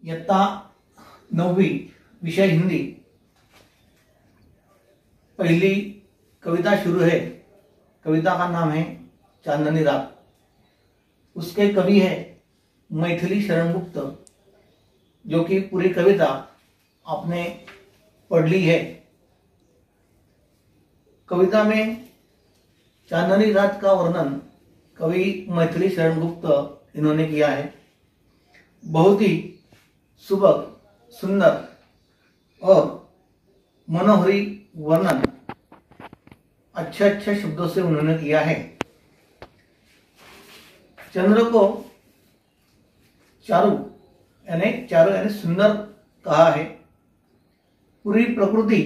इयत्ता 9वी विषय हिंदी। पहली कविता शुरू है। कविता का नाम है चांदनी रात। उसके कवि है मैथिली शरण गुप्त, जो कि पूरी कविता आपने पढ़ ली है। कविता में चांदनी रात का वर्णन कवि मैथिली शरण गुप्त इन्होंने किया है। बहुत ही सुबह सुंदर और मनोहरी वर्णन अच्छे अच्छे शब्दों से उन्होंने किया है। चंद्र को चारु यानी सुंदर कहा है। पूरी प्रकृति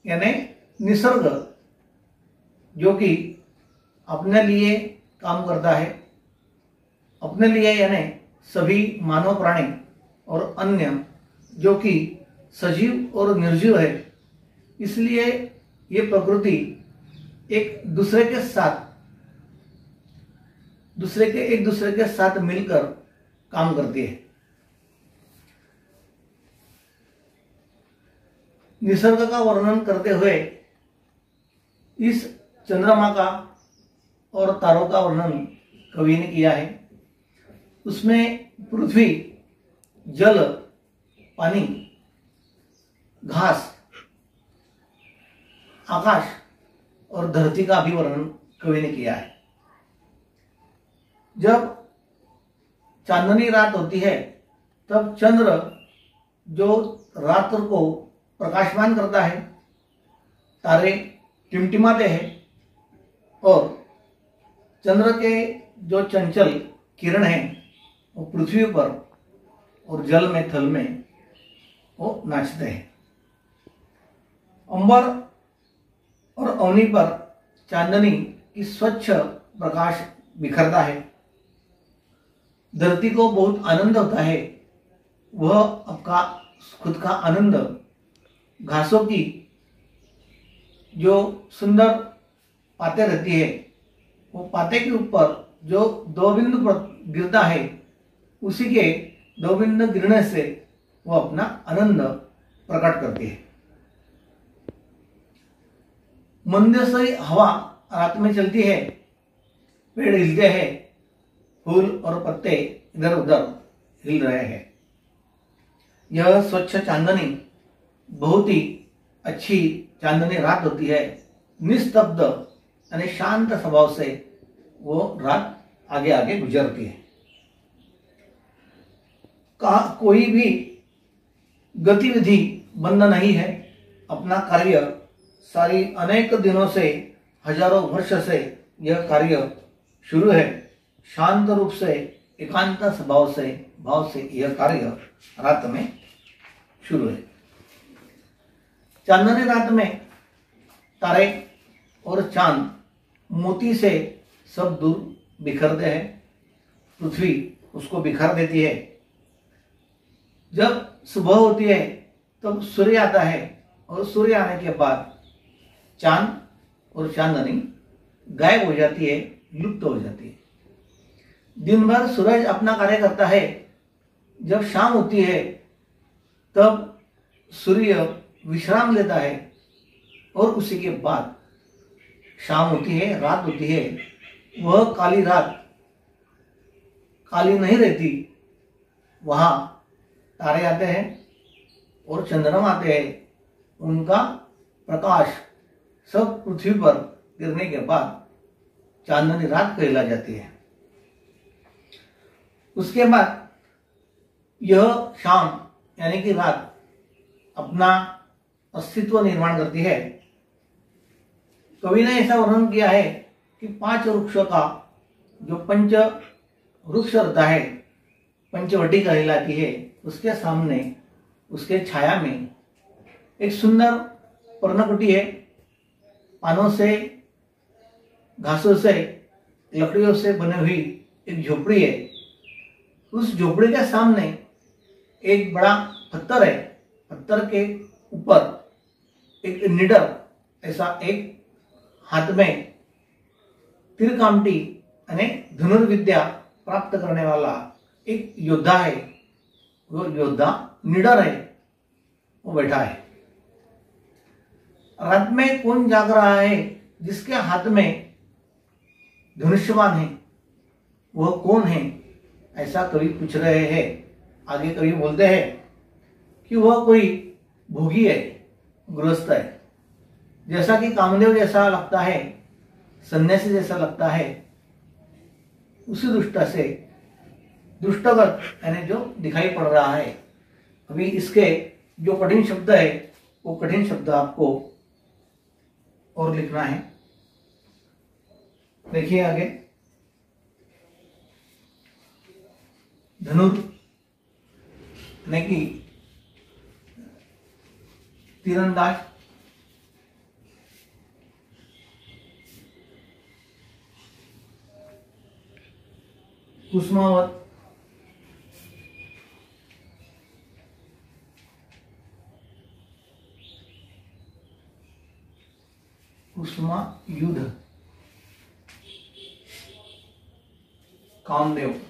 यानी निसर्ग जो कि अपने लिए काम करता है, अपने लिए यानी सभी मानव प्राणी और अन्य जो कि सजीव और निर्जीव है, इसलिए ये प्रकृति एक दूसरे के साथ मिलकर काम करती है। निसर्ग का वर्णन करते हुए इस चंद्रमा का और तारों का वर्णन कवि ने किया है। उसमें पृथ्वी, जल, पानी, घास, आकाश और धरती का भी वर्णन कवि ने किया है। जब चांदनी रात होती है तब चंद्र जो रात्र को प्रकाशमान करता है, तारे टिमटिमाते हैं और चंद्र के जो चंचल किरण हैं वो पृथ्वी पर और जल में, थल में वो नाचते हैं। अंबर और अवनी पर चांदनी की स्वच्छ प्रकाश बिखरता है। धरती को बहुत आनंद होता है। वह आपका खुद का आनंद घासों की जो सुंदर पाते रहती है, वो पाते के ऊपर जो दो बिंदु पर गिरता है, उसी के दो बिंदु गिरने से वो अपना आनंद प्रकट करती है। मंद से हवा रात में चलती है, पेड़ हिलते हैं, फूल और पत्ते इधर उधर हिल रहे हैं। यह स्वच्छ चांदनी बहुत ही अच्छी चांदनी रात होती है। निस्तब्ध यानी शांत स्वभाव से वो रात आगे आगे गुजरती है। कोई भी गतिविधि बंद नहीं है। अपना कार्य सारी अनेक दिनों से, हजारों वर्ष से यह कार्य शुरू है। शांत रूप से, एकांत स्वभाव से, भाव से यह कार्य रात में शुरू है। चांदनी रात में तारे और चांद मोती से सब दूर बिखरते हैं। पृथ्वी उसको बिखर देती है। जब सुबह होती है तब सूर्य आता है और सूर्य आने के बाद चांद और चांदनी गायब हो जाती है, लुप्त हो जाती है। दिन भर सूरज अपना कार्य करता है। जब शाम होती है तब सूर्य विश्राम लेता है और उसी के बाद शाम होती है, रात होती है। वह काली रात काली नहीं रहती। वहां तारे आते हैं और चंद्रमा आते हैं। उनका प्रकाश सब पृथ्वी पर गिरने के बाद चांदनी रात कहला जाती है। उसके बाद यह शाम यानी कि रात अपना अस्तित्व निर्माण करती है। कवि ने ऐसा वर्णन किया है कि 5 वृक्षों का जो पंच वृक्ष रहता है, पंचवटी कहलाती है, उसके सामने, उसके छाया में एक सुंदर पर्णकुटी है। पानों से, घासों से, लकड़ियों से बनी हुई एक झोपड़ी है। उस झोपड़ी के सामने एक बड़ा पत्थर है। पत्थर के ऊपर एक निडर ऐसा एक हाथ में तीरकामटी यानी धनुर्विद्या प्राप्त करने वाला एक योद्धा है। वो योद्धा निडर है, वो बैठा है। रात में कौन जाग रहा है? जिसके हाथ में धनुष्यबाण है, वह कौन है? ऐसा कवि पूछ रहे हैं। आगे कवि बोलते हैं कि वह कोई भोगी है, गृहस्थ है। जैसा कि कामदेव जैसा लगता है, सन्यासी जैसा लगता है, उसी दृष्टि से दुष्टगत यानी जो दिखाई पड़ रहा है। अभी इसके जो कठिन शब्द है वो कठिन शब्द आपको और लिखना है। देखिए आगे, धनुर यानी कि तीरंदाज, कुसुमावत, कुसुमा युद्ध, कामदेव,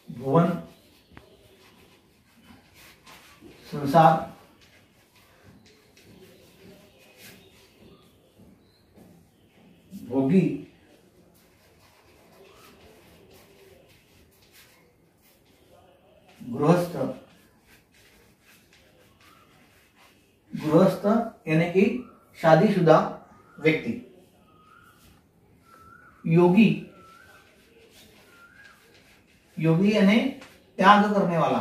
भुवन, संसार, भोगी, गृहस्थ, गृहस्थ यानी कि शादीशुदा व्यक्ति, योगी, योगी यानी त्याग करने वाला,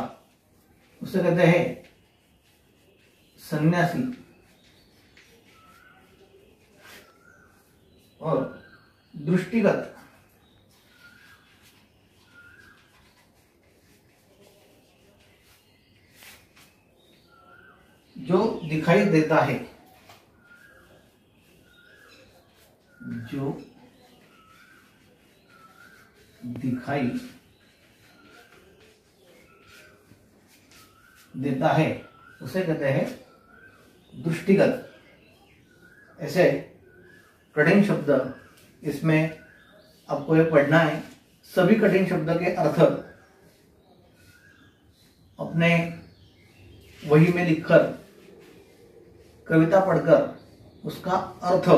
उसे कहते हैं सन्यासी। और दृष्टिगत, जो दिखाई देता है, जो दिखाई देता है उसे कहते हैं दृष्टिगत। ऐसे कठिन शब्द इसमें आपको ये पढ़ना है। सभी कठिन शब्द के अर्थ अपने वही में लिखकर, कविता पढ़कर उसका अर्थ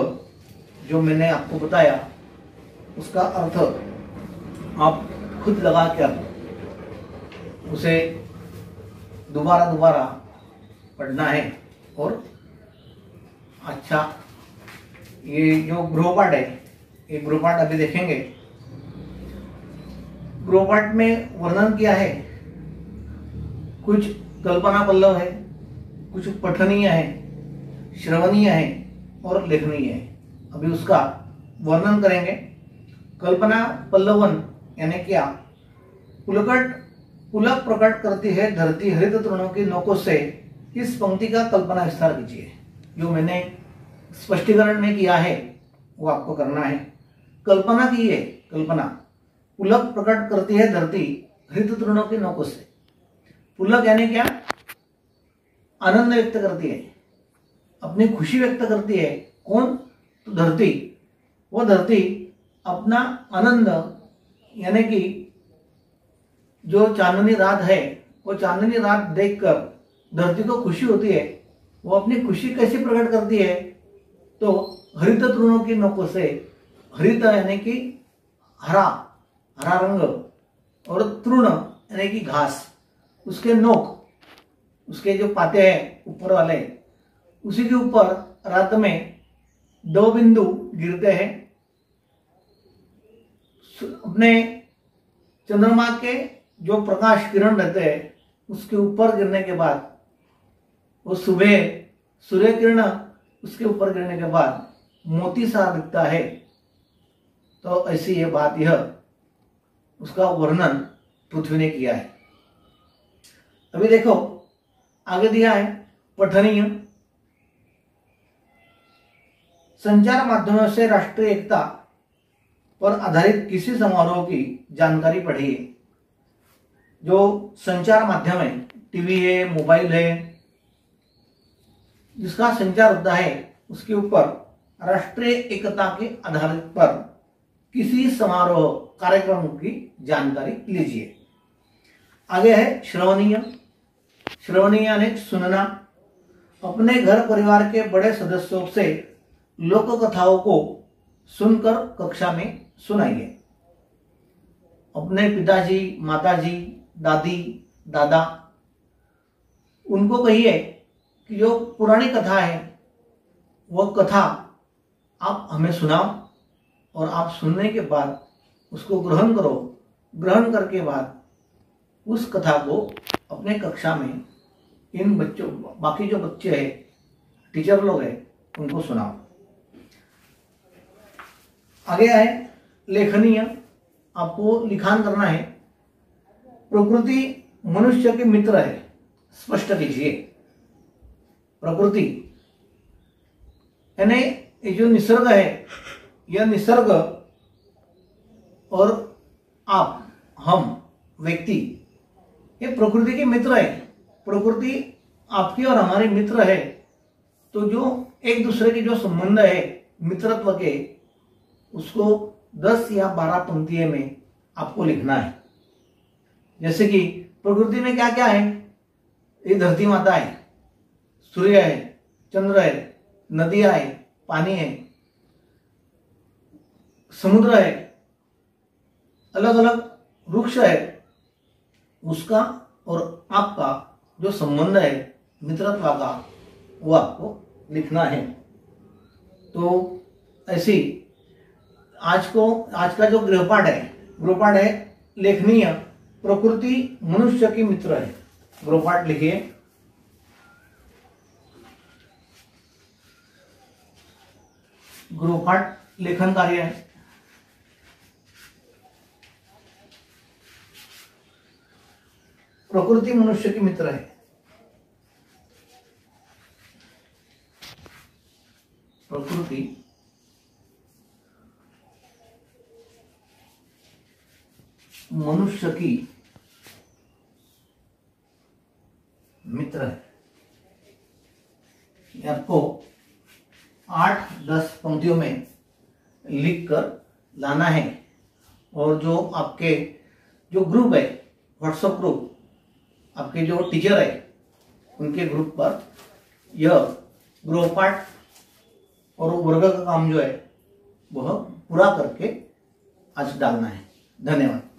जो मैंने आपको बताया उसका अर्थ आप खुद लगा कर उसे दोबारा दोबारा पढ़ना है। और अच्छा, ये जो गृहपाठ है, ये गृहपाठ अभी देखेंगे। गृहपाठ में वर्णन किया है, कुछ कल्पना पल्लव है, कुछ पठनीय है, श्रवणीय है और लेखनीय है। अभी उसका वर्णन करेंगे। कल्पना पल्लवन यानी क्या? पुलक प्रकट करती है धरती हरित तृणों की नोकों से। इस पंक्ति का कल्पना विस्तार कीजिए। जो मैंने स्पष्टीकरण में किया है वो आपको करना है। कल्पना की है, कल्पना पुलक प्रकट करती है धरती हरित तृणों की नोकों से। पुलक यानी क्या? आनंद व्यक्त करती है, अपनी खुशी व्यक्त करती है। कौन? तो धरती। वो धरती अपना आनंद यानी कि जो चांदनी रात है, वो चांदनी रात देखकर धरती को खुशी होती है। वो अपनी खुशी कैसे प्रकट करती है? तो हरित तृणों की नोकों से। हरित यानी कि हरा, हरा रंग, और तृण यानी कि घास, उसके नोक, उसके जो पाते हैं ऊपर वाले, उसी के ऊपर रात में 2 बिंदु गिरते हैं। अपने चंद्रमा के जो प्रकाश किरण रहते हैं उसके ऊपर गिरने के बाद, वो सुबह सूर्य किरण उसके ऊपर गिरने के बाद मोती सा दिखता है। तो ऐसी ये बात, यह उसका वर्णन पृथ्वी ने किया है। अभी देखो आगे दिया है पठनीय। संचार माध्यमों से राष्ट्रीय एकता पर आधारित किसी समारोह की जानकारी पढ़िए। जो संचार माध्यम है, टीवी है, मोबाइल है, जिसका संचार होता है उसके ऊपर राष्ट्रीय एकता के आधार पर किसी समारोह कार्यक्रम की जानकारी लीजिए। आगे है श्रवणीय। श्रवणीय यानी सुनना। अपने घर परिवार के बड़े सदस्यों से लोक कथाओं को सुनकर कक्षा में सुनाइए। अपने पिताजी, माताजी, दादी, दादा, उनको कहिए कि जो पुरानी कथा है वह कथा आप हमें सुनाओ और आप सुनने के बाद उसको ग्रहण करो। ग्रहण करके बाद उस कथा को अपने कक्षा में इन बच्चों, बाकी जो बच्चे हैं, टीचर लोग हैं, उनको सुनाओ। आगे आए लेखनीय। आपको लिखान करना है। प्रकृति मनुष्य के मित्र है। स्पष्ट कीजिए। प्रकृति यानी ये जो निसर्ग है, यह निसर्ग और आप, हम व्यक्ति, ये प्रकृति के मित्र है। प्रकृति आपकी और हमारे मित्र है। तो जो एक दूसरे के जो संबंध है मित्रत्व के, उसको 10 या 12 पंक्तियों में आपको लिखना है। जैसे कि प्रकृति में क्या क्या है? ये धरती माता है, सूर्य है, चंद्र है, नदियां है, पानी है, समुद्र है, अलग अलग वृक्ष है। उसका और आपका जो संबंध है मित्रत्व का, वो आपको लिखना है। तो ऐसी आज का जो गृहपाठ है लेखनीय। प्रकृति मनुष्य की मित्र है। गृहपाठ लिखिए। गृहपाठ लेखन कार्य है। प्रकृति मनुष्य की मित्र है। प्रकृति मनुष्य की मित्र है। आपको 8-10 पंक्तियों में लिख कर लाना है। और जो आपके जो ग्रुप है, व्हाट्सएप ग्रुप, आपके जो टीचर है, उनके ग्रुप पर यह गृहपाठ और वर्ग का काम जो है वह पूरा करके आज डालना है। धन्यवाद।